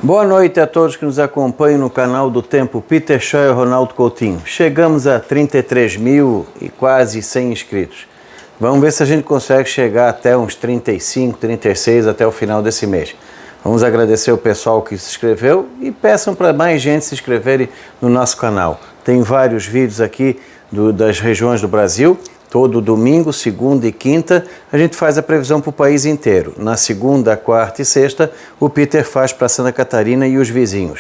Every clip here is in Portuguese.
Boa noite a todos que nos acompanham no canal do Tempo Peter Shaw e Ronaldo Coutinho. Chegamos a 33 mil e quase 100 inscritos. Vamos ver se a gente consegue chegar até uns 35, 36 até o final desse mês. Vamos agradecer o pessoal que se inscreveu e peçam para mais gente se inscreverem no nosso canal. Tem vários vídeos aqui das regiões do Brasil. Todo domingo, segunda e quinta, a gente faz a previsão para o país inteiro. Na segunda, quarta e sexta, o Peter faz para Santa Catarina e os vizinhos.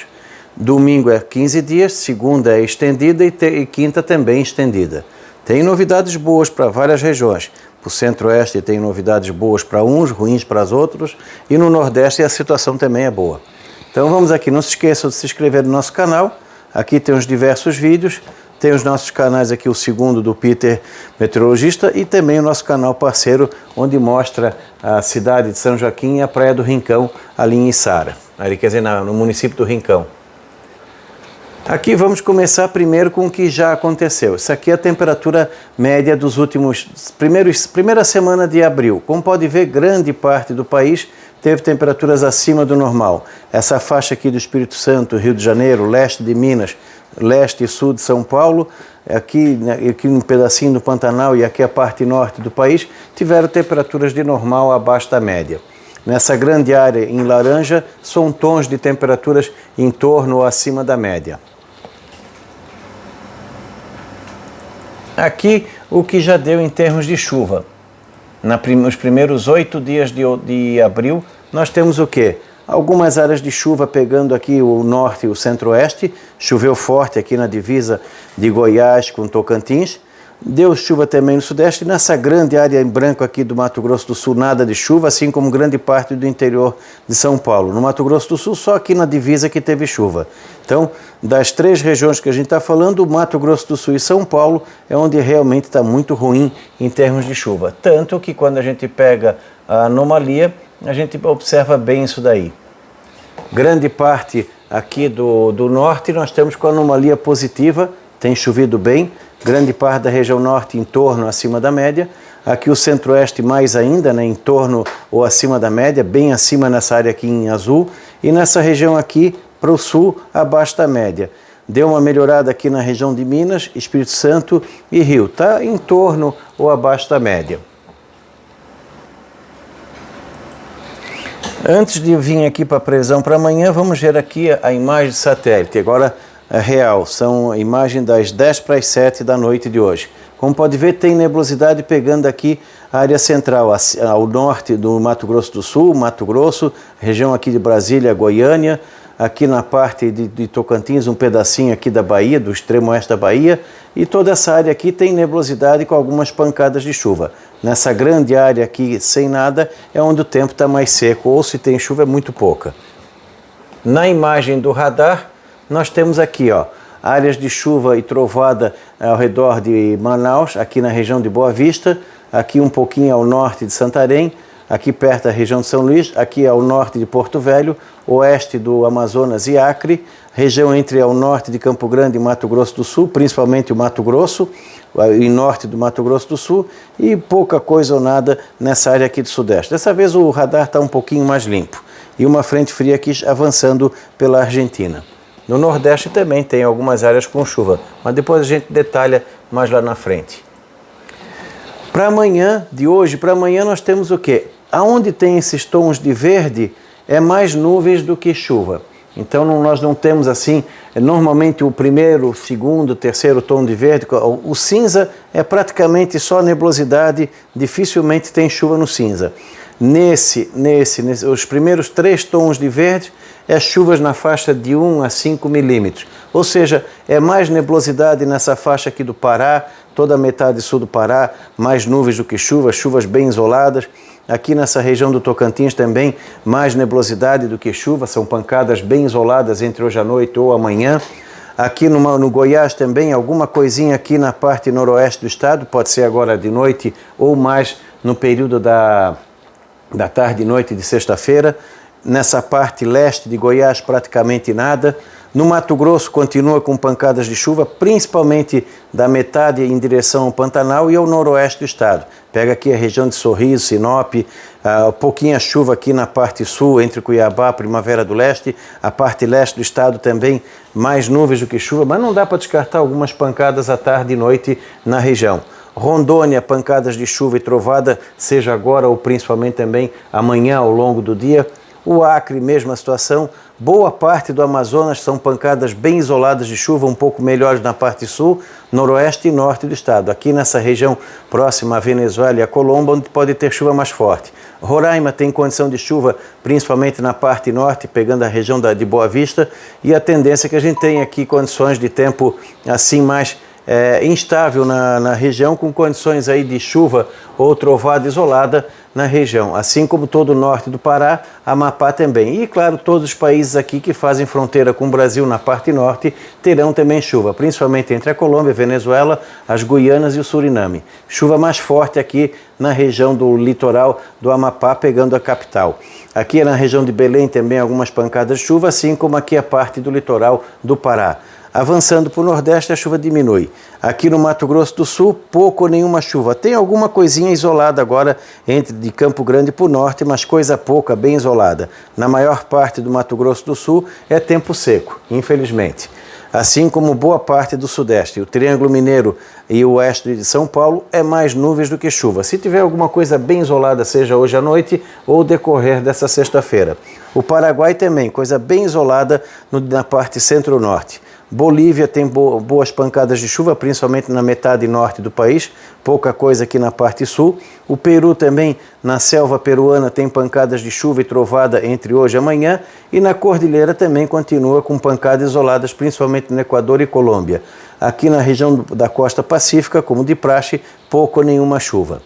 Domingo é 15 dias, segunda é estendida e quinta também estendida. Tem novidades boas para várias regiões. Para o Centro-Oeste tem novidades boas para uns, ruins para os outros. E no Nordeste a situação também é boa. Então vamos aqui, não se esqueçam de se inscrever no nosso canal. Aqui tem os diversos vídeos. Tem os nossos canais aqui, o segundo do Peter Meteorologista e também o nosso canal parceiro, onde mostra a cidade de São Joaquim e a Praia do Rincão, ali em Içara, ali, quer dizer, no município do Rincão. Aqui vamos começar primeiro com o que já aconteceu. Isso aqui é a temperatura média dos primeira semana de abril. Como pode ver, grande parte do país teve temperaturas acima do normal. Essa faixa aqui do Espírito Santo, Rio de Janeiro, leste de Minas, leste e sul de São Paulo, aqui um pedacinho do Pantanal e aqui a parte norte do país, tiveram temperaturas de normal abaixo da média. Nessa grande área em laranja, são tons de temperaturas em torno ou acima da média. Aqui o que já deu em termos de chuva. Nos primeiros 8 dias de abril, nós temos o quê? Algumas áreas de chuva pegando aqui o norte e o centro-oeste. Choveu forte aqui na divisa de Goiás com Tocantins. Deu chuva também no sudeste. Nessa grande área em branco aqui do Mato Grosso do Sul, nada de chuva, assim como grande parte do interior de São Paulo. No Mato Grosso do Sul, só aqui na divisa que teve chuva. Então, das 3 regiões que a gente está falando, o Mato Grosso do Sul e São Paulo é onde realmente está muito ruim em termos de chuva. Tanto que quando a gente pega a anomalia, a gente observa bem isso daí. Grande parte aqui do norte nós temos com anomalia positiva, tem chovido bem. Grande parte da região norte em torno, acima da média. Aqui o centro-oeste mais ainda, né, em torno ou acima da média, bem acima nessa área aqui em azul. E nessa região aqui, para o sul, abaixo da média. Deu uma melhorada aqui na região de Minas, Espírito Santo e Rio. Está em torno ou abaixo da média. Antes de vir aqui para a previsão para amanhã, vamos ver aqui a imagem de satélite. Agora é real, são a imagem das 10 para as 7 da noite de hoje. Como pode ver, tem nebulosidade pegando aqui a área central, ao norte do Mato Grosso do Sul, Mato Grosso, região aqui de Brasília, Goiânia, aqui na parte de Tocantins, um pedacinho aqui da Bahia, do extremo oeste da Bahia, e toda essa área aqui tem nebulosidade com algumas pancadas de chuva. Nessa grande área aqui, sem nada, é onde o tempo está mais seco, ou se tem chuva é muito pouca. Na imagem do radar, nós temos aqui, ó, áreas de chuva e trovada ao redor de Manaus, aqui na região de Boa Vista, aqui um pouquinho ao norte de Santarém, aqui perto da região de São Luís, aqui ao norte de Porto Velho, oeste do Amazonas e Acre, região entre ao norte de Campo Grande e Mato Grosso do Sul, principalmente o Mato Grosso, e norte do Mato Grosso do Sul, e pouca coisa ou nada nessa área aqui do sudeste. Dessa vez o radar está um pouquinho mais limpo, e uma frente fria aqui avançando pela Argentina. No Nordeste também tem algumas áreas com chuva, mas depois a gente detalha mais lá na frente. Para amanhã, de hoje para amanhã, nós temos o quê? Aonde tem esses tons de verde, é mais nuvens do que chuva. Então nós não temos assim, normalmente o primeiro, o segundo, o terceiro tom de verde, o cinza é praticamente só nebulosidade, dificilmente tem chuva no cinza. Os primeiros 3 tons de verde é chuvas na faixa de 1 a 5 milímetros. Ou seja, é mais nebulosidade nessa faixa aqui do Pará, toda a metade sul do Pará, mais nuvens do que chuvas, chuvas bem isoladas. Aqui nessa região do Tocantins também, mais nebulosidade do que chuva, são pancadas bem isoladas entre hoje à noite ou amanhã. Aqui no Goiás também, alguma coisinha aqui na parte noroeste do estado, pode ser agora de noite ou mais no período da tarde e noite de sexta-feira. Nessa parte leste de Goiás, praticamente nada. No Mato Grosso, continua com pancadas de chuva, principalmente da metade em direção ao Pantanal e ao noroeste do estado. Pega aqui a região de Sorriso, Sinop, pouquinha chuva aqui na parte sul, entre Cuiabá, Primavera do Leste, a parte leste do estado também, mais nuvens do que chuva, mas não dá para descartar algumas pancadas à tarde e noite na região. Rondônia, pancadas de chuva e trovada, seja agora ou principalmente também amanhã ao longo do dia. O Acre, mesma situação. Boa parte do Amazonas são pancadas bem isoladas de chuva, um pouco melhores na parte sul, noroeste e norte do estado. Aqui nessa região próxima à Venezuela e a Colômbia, onde pode ter chuva mais forte. Roraima tem condição de chuva, principalmente na parte norte, pegando a região de Boa Vista. E a tendência é que a gente tem aqui condições de tempo assim mais instável na região, com condições aí de chuva ou trovada isolada na região, assim como todo o norte do Pará, Amapá também. E, claro, todos os países aqui que fazem fronteira com o Brasil na parte norte terão também chuva, principalmente entre a Colômbia, a Venezuela, as Guianas e o Suriname. Chuva mais forte aqui na região do litoral do Amapá, pegando a capital. Aqui na região de Belém também algumas pancadas de chuva, assim como aqui a parte do litoral do Pará. Avançando para o Nordeste, a chuva diminui. Aqui no Mato Grosso do Sul, pouco ou nenhuma chuva. Tem alguma coisinha isolada agora de Campo Grande para o Norte, mas coisa pouca, bem isolada. Na maior parte do Mato Grosso do Sul é tempo seco, infelizmente. Assim como boa parte do Sudeste. O Triângulo Mineiro e o oeste de São Paulo é mais nuvens do que chuva. Se tiver alguma coisa bem isolada, seja hoje à noite ou decorrer dessa sexta-feira. O Paraguai também, coisa bem isolada na parte centro-norte. Bolívia tem boas pancadas de chuva, principalmente na metade norte do país, pouca coisa aqui na parte sul. O Peru também, na selva peruana, tem pancadas de chuva e trovada entre hoje e amanhã. E na Cordilheira também continua com pancadas isoladas, principalmente no Equador e Colômbia. Aqui na região da costa pacífica, como de praxe, pouco ou nenhuma chuva.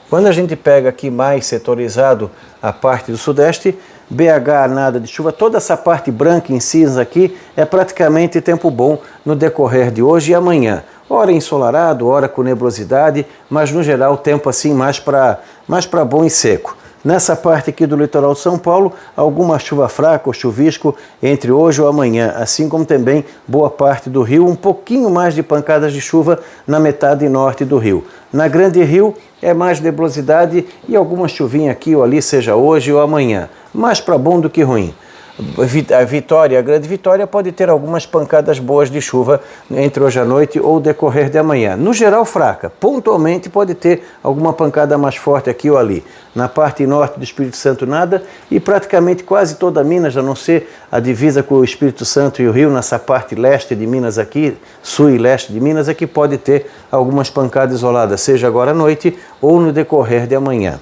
Quando a gente pega aqui mais setorizado a parte do Sudeste, BH, nada de chuva, toda essa parte branca em cinza aqui é praticamente tempo bom no decorrer de hoje e amanhã. Hora ensolarado, hora com nebulosidade, mas no geral tempo assim mais para bom e seco. Nessa parte aqui do litoral de São Paulo, alguma chuva fraca ou chuvisco entre hoje ou amanhã, assim como também boa parte do Rio, um pouquinho mais de pancadas de chuva na metade norte do Rio. Na Grande Rio é mais nebulosidade e alguma chuvinha aqui ou ali, seja hoje ou amanhã, mais para bom do que ruim. A Grande Vitória pode ter algumas pancadas boas de chuva entre hoje à noite ou decorrer de amanhã. No geral, fraca. Pontualmente pode ter alguma pancada mais forte aqui ou ali. Na parte norte do Espírito Santo, nada. E praticamente quase toda Minas, a não ser a divisa com o Espírito Santo e o Rio, nessa parte leste de Minas aqui, sul e leste de Minas, aqui pode ter algumas pancadas isoladas, seja agora à noite ou no decorrer de amanhã.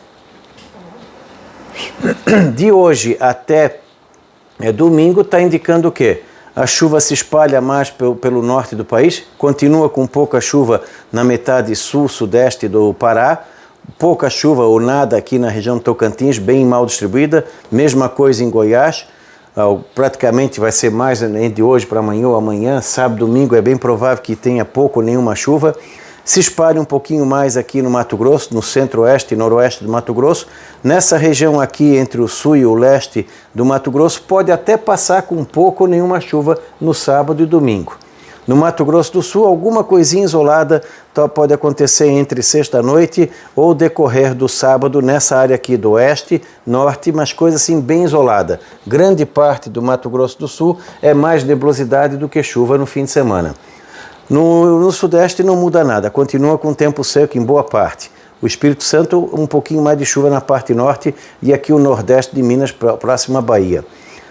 De hoje até domingo está indicando o quê? A chuva se espalha mais pelo norte do país, continua com pouca chuva na metade sul-sudeste do Pará, pouca chuva ou nada aqui na região do Tocantins, bem mal distribuída, mesma coisa em Goiás, praticamente vai ser mais de hoje para amanhã ou amanhã, sábado, domingo é bem provável que tenha pouco ou nenhuma chuva. Se espalha um pouquinho mais aqui no Mato Grosso, no centro-oeste e noroeste do Mato Grosso. Nessa região aqui, entre o sul e o leste do Mato Grosso, pode até passar com pouco ou nenhuma chuva no sábado e domingo. No Mato Grosso do Sul, alguma coisinha isolada pode acontecer entre sexta-noite ou decorrer do sábado, nessa área aqui do oeste, norte, mas coisa assim bem isolada. Grande parte do Mato Grosso do Sul é mais nebulosidade do que chuva no fim de semana. No Sudeste não muda nada, continua com tempo seco em boa parte. O Espírito Santo, um pouquinho mais de chuva na parte norte e aqui o Nordeste de Minas, próximo à Bahia.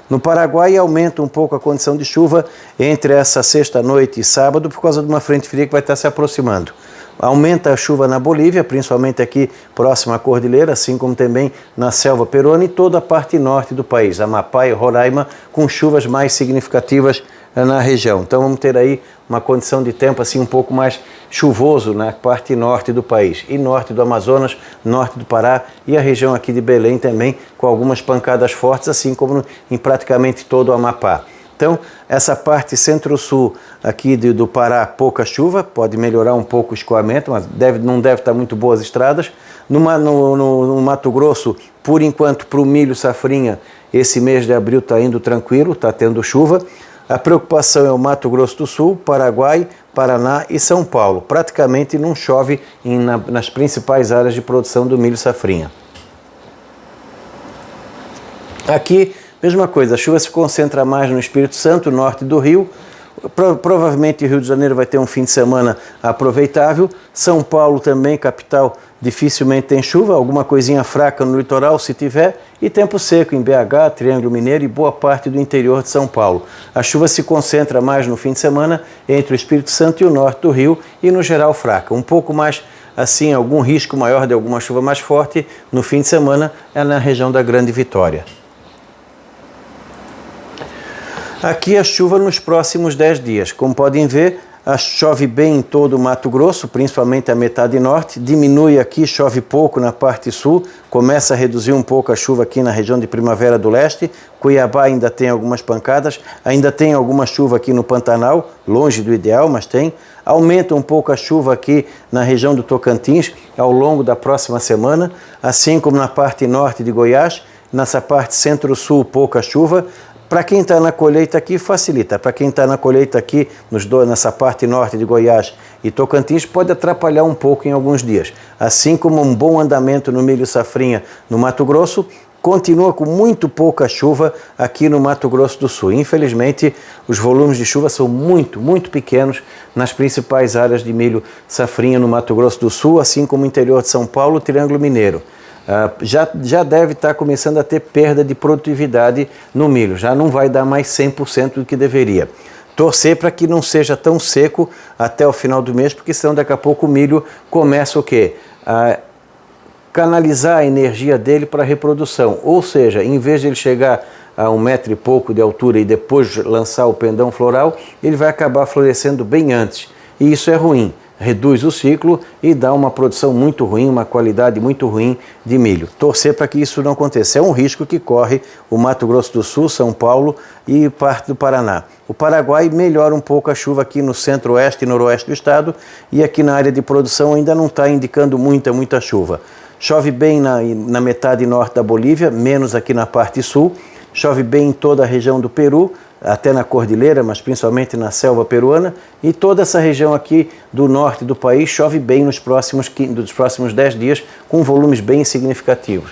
No Paraguai aumenta um pouco a condição de chuva entre essa sexta-noite e sábado por causa de uma frente fria que vai estar se aproximando. Aumenta a chuva na Bolívia, principalmente aqui próximo à Cordilheira, assim como também na selva peruana e toda a parte norte do país, Amapá e Roraima, com chuvas mais significativas na região. Então vamos ter aí uma condição de tempo assim um pouco mais chuvoso na parte norte do país e norte do Amazonas, norte do Pará e a região aqui de Belém também com algumas pancadas fortes, assim como em praticamente todo o Amapá. Então essa parte centro-sul aqui do Pará, pouca chuva, pode melhorar um pouco o escoamento, mas não deve estar muito boas estradas. No Mato Grosso, por enquanto, para o milho safrinha, esse mês de abril está indo tranquilo, está tendo chuva. A preocupação é o Mato Grosso do Sul, Paraguai, Paraná e São Paulo. Praticamente não chove nas principais áreas de produção do milho safrinha. Aqui, mesma coisa, a chuva se concentra mais no Espírito Santo, norte do Rio. Provavelmente o Rio de Janeiro vai ter um fim de semana aproveitável. São Paulo também, capital, dificilmente tem chuva, alguma coisinha fraca no litoral se tiver, e tempo seco em BH, Triângulo Mineiro e boa parte do interior de São Paulo. A chuva se concentra mais no fim de semana entre o Espírito Santo e o norte do Rio e no geral fraca. Um pouco mais assim, algum risco maior de alguma chuva mais forte no fim de semana é na região da Grande Vitória. Aqui a chuva nos próximos 10 dias. Como podem ver, chove bem em todo o Mato Grosso, principalmente a metade norte. Diminui aqui, chove pouco na parte sul. Começa a reduzir um pouco a chuva aqui na região de Primavera do Leste. Cuiabá ainda tem algumas pancadas. Ainda tem alguma chuva aqui no Pantanal, longe do ideal, mas tem. Aumenta um pouco a chuva aqui na região do Tocantins ao longo da próxima semana, assim como na parte norte de Goiás. Nessa parte centro-sul, pouca chuva. Para quem está na colheita aqui, facilita. Para quem está na colheita aqui, nessa parte norte de Goiás e Tocantins, pode atrapalhar um pouco em alguns dias. Assim como um bom andamento no milho safrinha no Mato Grosso, continua com muito pouca chuva aqui no Mato Grosso do Sul. Infelizmente, os volumes de chuva são muito pequenos nas principais áreas de milho safrinha no Mato Grosso do Sul, assim como o interior de São Paulo, Triângulo Mineiro. Já deve estar começando a ter perda de produtividade no milho, já não vai dar mais 100% do que deveria. Torcer para que não seja tão seco até o final do mês, porque senão daqui a pouco o milho começa o quê? A canalizar a energia dele para a reprodução, ou seja, em vez de ele chegar a 1 metro e pouco de altura e depois lançar o pendão floral, ele vai acabar florescendo bem antes, e isso é ruim. Reduz o ciclo e dá uma produção muito ruim, uma qualidade muito ruim de milho. Torcer para que isso não aconteça. É um risco que corre o Mato Grosso do Sul, São Paulo e parte do Paraná. O Paraguai melhora um pouco a chuva aqui no centro-oeste e noroeste do estado, e aqui na área de produção ainda não está indicando muita chuva. Chove bem na metade norte da Bolívia, menos aqui na parte sul. Chove bem em toda a região do Peru, até na cordilheira, mas principalmente na selva peruana, e toda essa região aqui do norte do país chove bem nos próximos 10 dias, com volumes bem significativos.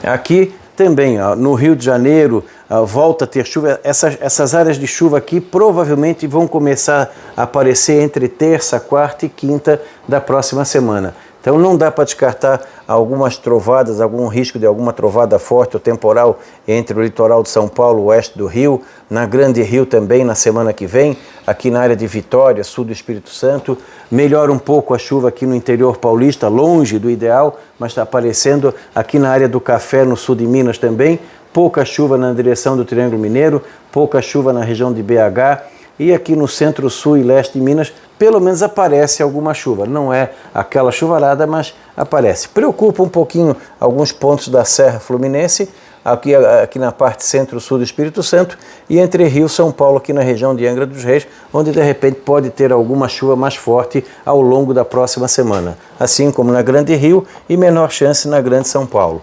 Aqui também, no Rio de Janeiro, volta a ter chuva. Essas áreas de chuva aqui provavelmente vão começar a aparecer entre terça, quarta e quinta da próxima semana. Então não dá para descartar algumas trovadas, algum risco de alguma trovada forte ou temporal entre o litoral de São Paulo, o oeste do Rio, na Grande Rio também na semana que vem, aqui na área de Vitória, sul do Espírito Santo. Melhora um pouco a chuva aqui no interior paulista, longe do ideal, mas está aparecendo aqui na área do Café, no sul de Minas também. Pouca chuva na direção do Triângulo Mineiro, pouca chuva na região de BH, e aqui no centro-sul e leste de Minas, pelo menos aparece alguma chuva. Não é aquela chuvarada, mas aparece. Preocupa um pouquinho alguns pontos da Serra Fluminense, aqui na parte centro-sul do Espírito Santo, e entre Rio e São Paulo, aqui na região de Angra dos Reis, onde de repente pode ter alguma chuva mais forte ao longo da próxima semana. Assim como na Grande Rio e menor chance na Grande São Paulo.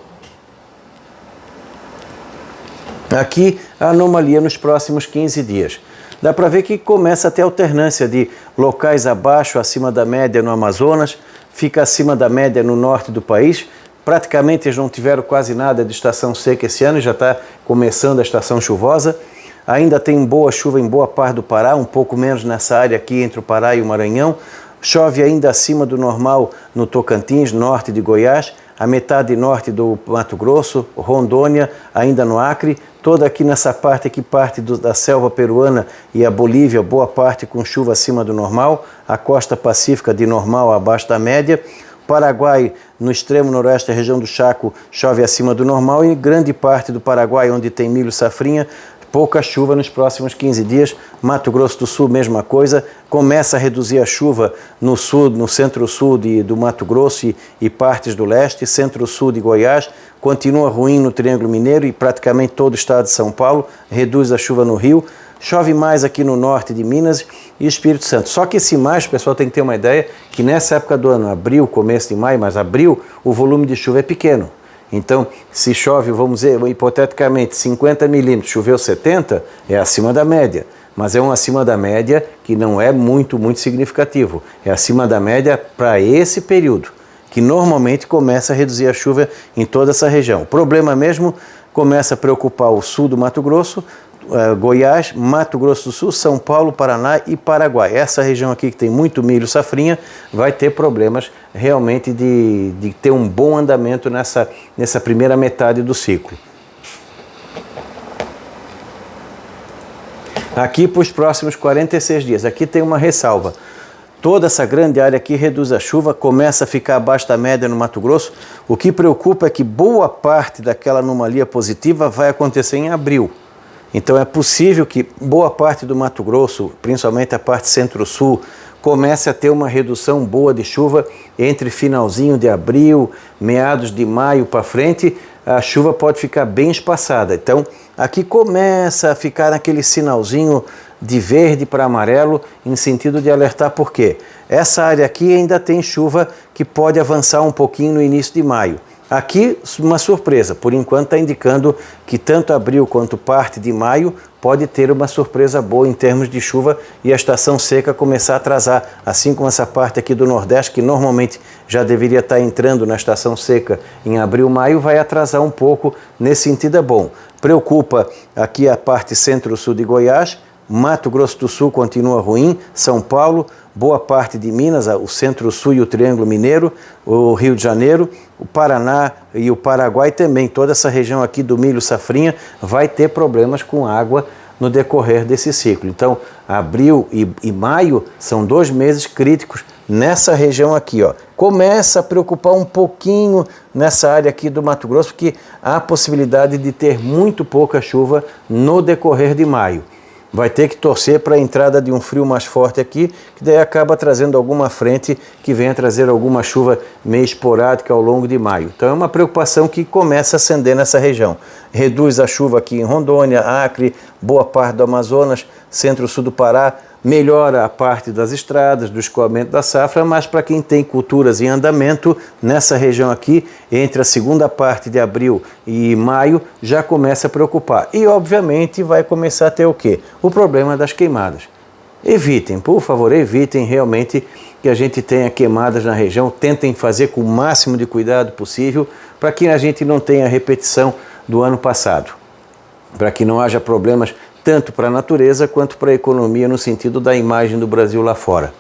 Aqui a anomalia nos próximos 15 dias. Dá para ver que começa a ter alternância de locais abaixo, acima da média no Amazonas, fica acima da média no norte do país. Praticamente eles não tiveram quase nada de estação seca esse ano, já está começando a estação chuvosa. Ainda tem boa chuva em boa parte do Pará, um pouco menos nessa área aqui entre o Pará e o Maranhão. Chove ainda acima do normal no Tocantins, norte de Goiás, a metade norte do Mato Grosso, Rondônia, ainda no Acre, toda aqui nessa parte aqui, parte da selva peruana e a Bolívia, boa parte com chuva acima do normal, a costa pacífica de normal abaixo da média, Paraguai, no extremo noroeste, a região do Chaco, chove acima do normal, e grande parte do Paraguai, onde tem milho safrinha, pouca chuva nos próximos 15 dias. Mato Grosso do Sul, mesma coisa, começa a reduzir a chuva no sul, no centro-sul do Mato Grosso e partes do leste, centro-sul de Goiás, continua ruim no Triângulo Mineiro e praticamente todo o estado de São Paulo, reduz a chuva no Rio, chove mais aqui no norte de Minas e Espírito Santo. Só que esse mais, o pessoal tem que ter uma ideia, que nessa época do ano, abril, começo de maio, mas abril, o volume de chuva é pequeno. Então, se chove, vamos dizer, hipoteticamente, 50 milímetros, choveu 70, é acima da média. Mas é um acima da média que não é muito significativo. É acima da média para esse período, que normalmente começa a reduzir a chuva em toda essa região. O problema mesmo começa a preocupar o sul do Mato Grosso, Goiás, Mato Grosso do Sul, São Paulo, Paraná e Paraguai. Essa região aqui que tem muito milho safrinha vai ter problemas realmente de ter um bom andamento nessa primeira metade do ciclo. Aqui para os próximos 46 dias, aqui tem uma ressalva. Toda essa grande área aqui reduz a chuva, começa a ficar abaixo da média no Mato Grosso. O que preocupa é que boa parte daquela anomalia positiva vai acontecer em abril. Então é possível que boa parte do Mato Grosso, principalmente a parte centro-sul, comece a ter uma redução boa de chuva entre finalzinho de abril, meados de maio para frente, a chuva pode ficar bem espaçada. Então aqui começa a ficar naquele sinalzinho de verde para amarelo, em sentido de alertar por quê? Essa área aqui ainda tem chuva que pode avançar um pouquinho no início de maio. Aqui, uma surpresa, por enquanto está indicando que tanto abril quanto parte de maio pode ter uma surpresa boa em termos de chuva e a estação seca começar a atrasar, assim como essa parte aqui do Nordeste, que normalmente já deveria estar entrando na estação seca em abril, maio, vai atrasar um pouco, nesse sentido é bom. Preocupa aqui a parte centro-sul de Goiás, Mato Grosso do Sul continua ruim, São Paulo, boa parte de Minas, o Centro-Sul e o Triângulo Mineiro, o Rio de Janeiro, o Paraná e o Paraguai também. Toda essa região aqui do milho safrinha vai ter problemas com água no decorrer desse ciclo. Então, abril e maio são 2 meses críticos nessa região aqui, ó. Começa a preocupar um pouquinho nessa área aqui do Mato Grosso, porque há a possibilidade de ter muito pouca chuva no decorrer de maio. Vai ter que torcer para a entrada de um frio mais forte aqui, que daí acaba trazendo alguma frente que venha trazer alguma chuva meio esporádica ao longo de maio. Então é uma preocupação que começa a acender nessa região. Reduz a chuva aqui em Rondônia, Acre, boa parte do Amazonas, centro-sul do Pará, melhora a parte das estradas, do escoamento da safra, mas para quem tem culturas em andamento, nessa região aqui, entre a segunda parte de abril e maio, já começa a preocupar. E, obviamente, vai começar a ter o quê? O problema das queimadas. Evitem, por favor, evitem realmente que a gente tenha queimadas na região, tentem fazer com o máximo de cuidado possível, para que a gente não tenha repetição do ano passado, para que não haja problemas tanto para a natureza quanto para a economia, no sentido da imagem do Brasil lá fora.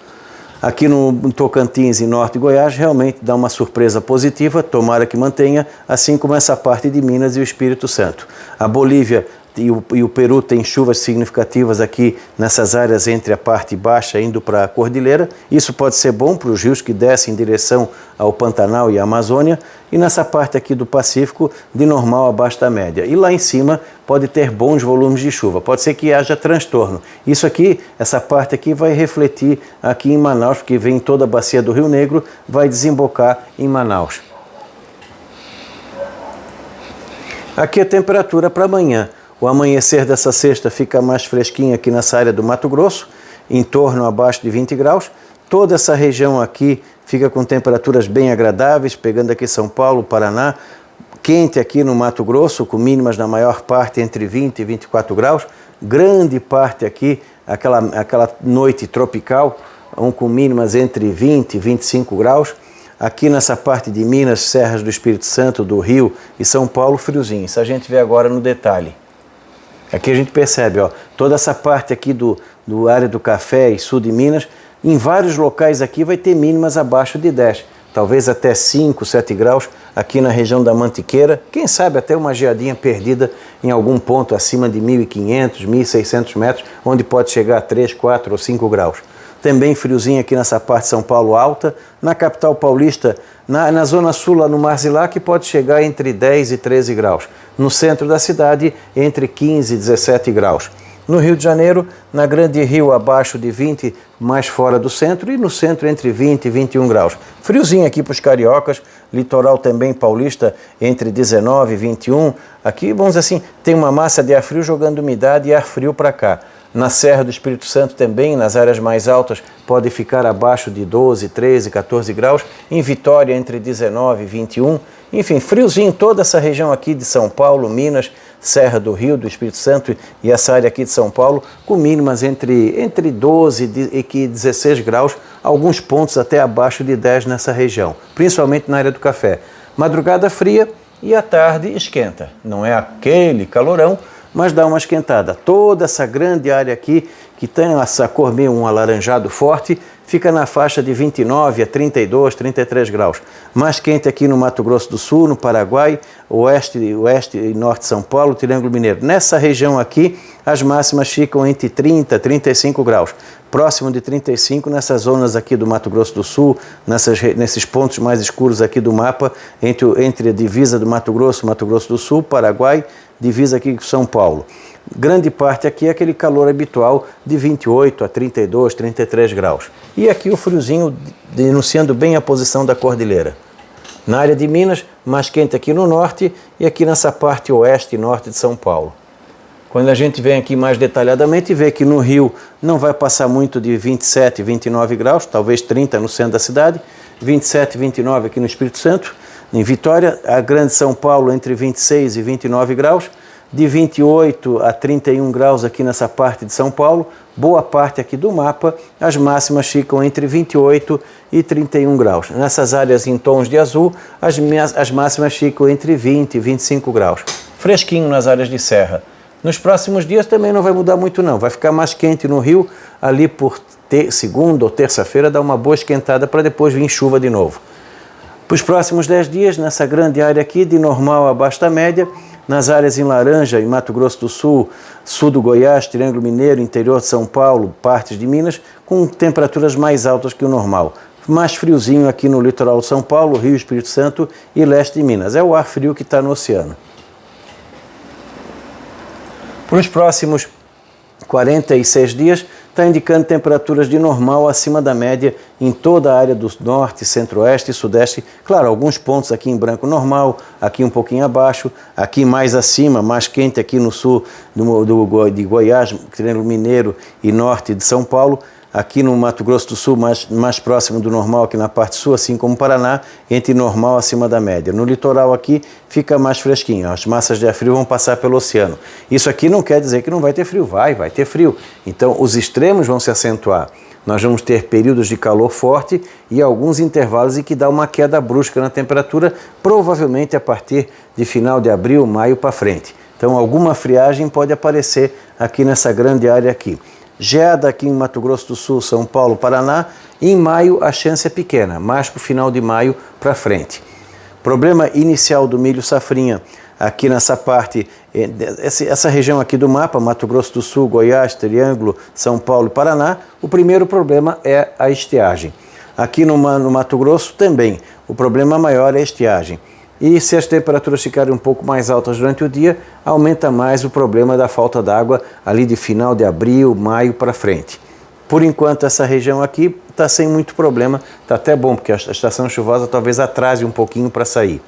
Aqui no Tocantins e norte de Goiás, realmente dá uma surpresa positiva, tomara que mantenha, assim como essa parte de Minas e o Espírito Santo. A Bolívia e o Peru têm chuvas significativas aqui nessas áreas entre a parte baixa indo para a Cordilheira. Isso pode ser bom para os rios que descem em direção ao Pantanal e à Amazônia, e nessa parte aqui do Pacífico, de normal abaixo da média. E lá em cima pode ter bons volumes de chuva, pode ser que haja transtorno. Isso aqui, essa parte aqui vai refletir aqui em Manaus, porque vem toda a bacia do Rio Negro, vai desembocar em Manaus. Aqui a temperatura para amanhã. O amanhecer dessa sexta fica mais fresquinho aqui nessa área do Mato Grosso, em torno abaixo de 20 graus. Toda essa região aqui fica com temperaturas bem agradáveis, pegando aqui São Paulo, Paraná. Quente aqui no Mato Grosso, com mínimas na maior parte entre 20 e 24 graus. Grande parte aqui, aquela noite tropical, com mínimas entre 20 e 25 graus. Aqui nessa parte de Minas, Serras do Espírito Santo, do Rio e São Paulo, friozinho. Isso a gente vê agora no detalhe. Aqui a gente percebe, ó, toda essa parte aqui do área do café e sul de Minas, em vários locais aqui vai ter mínimas abaixo de 10, talvez até 5, 7 graus aqui na região da Mantiqueira, quem sabe até uma geadinha perdida em algum ponto acima de 1.500, 1.600 metros, onde pode chegar a 3, 4 ou 5 graus. Também friozinho aqui nessa parte de São Paulo alta, na capital paulista, na zona sul, lá no Marzilac, pode chegar entre 10 e 13 graus. No centro da cidade, entre 15 e 17 graus. No Rio de Janeiro, na Grande Rio, abaixo de 20, mais fora do centro, e no centro entre 20 e 21 graus. Friozinho aqui para os cariocas, litoral também paulista, entre 19 e 21. Aqui, vamos dizer assim, tem uma massa de ar frio jogando umidade e ar frio para cá. Na Serra do Espírito Santo também, nas áreas mais altas, pode ficar abaixo de 12, 13, 14 graus. Em Vitória, entre 19 e 21. Enfim, friozinho em toda essa região aqui de São Paulo, Minas, Serra do Rio, do Espírito Santo e essa área aqui de São Paulo, com mínimas entre 12 e 16 graus, alguns pontos até abaixo de 10 nessa região, principalmente na área do café. Madrugada fria e à tarde esquenta. Não é aquele calorão, mas dá uma esquentada. Toda essa grande área aqui, que tem essa cor meio um alaranjado forte, fica na faixa de 29 a 32, 33 graus. Mais quente aqui no Mato Grosso do Sul, no Paraguai, oeste e norte de São Paulo, Triângulo Mineiro. Nessa região aqui, as máximas ficam entre 30 e 35 graus. Próximo de 35 nessas zonas aqui do Mato Grosso do Sul, nesses pontos mais escuros aqui do mapa, entre a divisa do Mato Grosso do Sul, Paraguai, divisa aqui com São Paulo. Grande parte aqui é aquele calor habitual de 28 a 32, 33 graus. E aqui o friozinho denunciando bem a posição da cordilheira. Na área de Minas, mais quente aqui no norte e aqui nessa parte oeste e norte de São Paulo. Quando a gente vem aqui mais detalhadamente, vê que no Rio não vai passar muito de 27, 29 graus, talvez 30 no centro da cidade, 27, 29 aqui no Espírito Santo. Em Vitória, a Grande São Paulo entre 26 e 29 graus, de 28 a 31 graus aqui nessa parte de São Paulo, boa parte aqui do mapa, as máximas ficam entre 28 e 31 graus. Nessas áreas em tons de azul, as máximas ficam entre 20 e 25 graus. Fresquinho nas áreas de serra. Nos próximos dias também não vai mudar muito não, vai ficar mais quente no Rio, ali por segunda ou terça-feira dá uma boa esquentada para depois vir chuva de novo. Para os próximos 10 dias, nessa grande área aqui, de normal abaixo da média, nas áreas em laranja, em Mato Grosso do Sul, sul do Goiás, Triângulo Mineiro, interior de São Paulo, partes de Minas, com temperaturas mais altas que o normal. Mais friozinho aqui no litoral de São Paulo, Rio, Espírito Santo e leste de Minas. É o ar frio que está no oceano. Para os próximos 46 dias, está indicando temperaturas de normal acima da média em toda a área do norte, centro-oeste e sudeste. Claro, alguns pontos aqui em branco normal, aqui um pouquinho abaixo, aqui mais acima, mais quente aqui no sul de Goiás, Triângulo Mineiro e norte de São Paulo. Aqui no Mato Grosso do Sul, mais próximo do normal, aqui na parte sul, assim como Paraná, entre normal acima da média. No litoral aqui fica mais fresquinho, as massas de ar frio vão passar pelo oceano. Isso aqui não quer dizer que não vai ter frio, vai ter frio. Então os extremos vão se acentuar. Nós vamos ter períodos de calor forte e alguns intervalos em que dá uma queda brusca na temperatura, provavelmente a partir de final de abril, maio para frente. Então alguma friagem pode aparecer aqui nessa grande área aqui. Geada aqui em Mato Grosso do Sul, São Paulo, Paraná. Em maio a chance é pequena, mais para o final de maio para frente. Problema inicial do milho safrinha, aqui nessa parte, essa região aqui do mapa, Mato Grosso do Sul, Goiás, Triângulo, São Paulo e Paraná, o primeiro problema é a estiagem. Aqui no Mato Grosso também, o problema maior é a estiagem. E se as temperaturas ficarem um pouco mais altas durante o dia, aumenta mais o problema da falta d'água ali de final de abril, maio para frente. Por enquanto essa região aqui está sem muito problema, está até bom, porque a estação chuvosa talvez atrase um pouquinho para sair.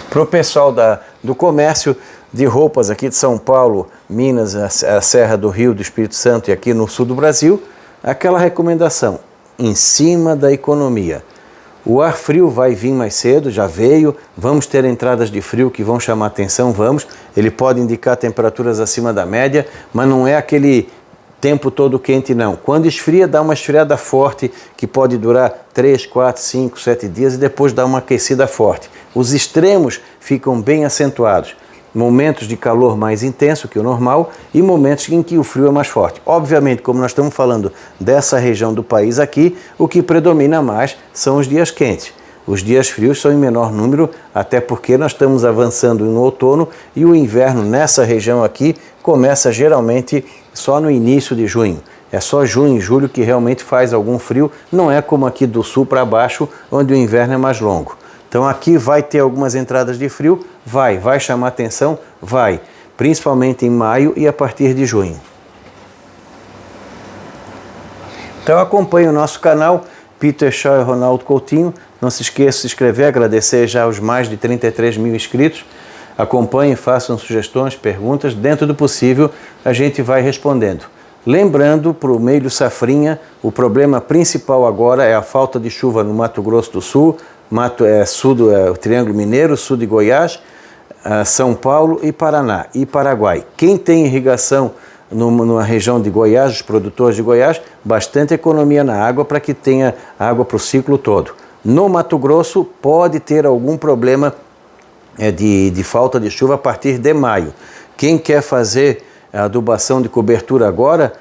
Para o pessoal do comércio de roupas aqui de São Paulo, Minas, a Serra do Rio, do Espírito Santo e aqui no sul do Brasil, aquela recomendação, em cima da economia. O ar frio vai vir mais cedo, já veio, vamos ter entradas de frio que vão chamar atenção, ele pode indicar temperaturas acima da média, mas não é aquele tempo todo quente não. Quando esfria, dá uma esfriada forte que pode durar 3, 4, 5, 7 dias e depois dá uma aquecida forte. Os extremos ficam bem acentuados. Momentos de calor mais intenso que o normal e momentos em que o frio é mais forte. Obviamente, como nós estamos falando dessa região do país aqui, o que predomina mais são os dias quentes. Os dias frios são em menor número, até porque nós estamos avançando no outono e o inverno nessa região aqui começa geralmente só no início de junho. É só junho e julho que realmente faz algum frio, não é como aqui do sul para baixo, onde o inverno é mais longo. Então aqui vai ter algumas entradas de frio, vai chamar atenção, principalmente em maio e a partir de junho. Então acompanhe o nosso canal, Peter Shaw e Ronaldo Coutinho, não se esqueça de se inscrever, agradecer já aos mais de 33 mil inscritos, acompanhem, façam sugestões, perguntas, dentro do possível a gente vai respondendo. Lembrando, para o milho safrinha, o problema principal agora é a falta de chuva no Mato Grosso do Sul, o Triângulo Mineiro, sul de Goiás, São Paulo e Paraná e Paraguai. Quem tem irrigação na região de Goiás, os produtores de Goiás, bastante economia na água para que tenha água para o ciclo todo. No Mato Grosso pode ter algum problema de falta de chuva a partir de maio. Quem quer fazer a adubação de cobertura agora,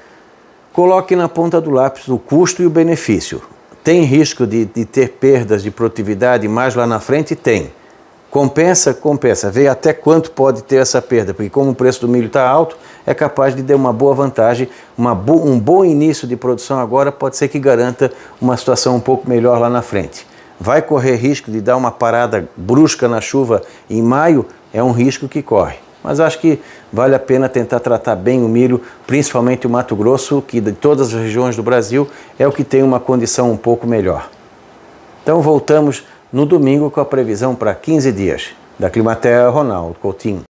coloque na ponta do lápis o custo e o benefício. Tem risco de ter perdas de produtividade mais lá na frente? Tem. Compensa? Compensa. Vê até quanto pode ter essa perda, porque como o preço do milho está alto, é capaz de dar uma boa vantagem, um bom início de produção agora pode ser que garanta uma situação um pouco melhor lá na frente. Vai correr risco de dar uma parada brusca na chuva em maio? É um risco que corre. Mas acho que vale a pena tentar tratar bem o milho, principalmente o Mato Grosso, que de todas as regiões do Brasil é o que tem uma condição um pouco melhor. Então voltamos no domingo com a previsão para 15 dias. Da Climatea, Ronaldo Coutinho.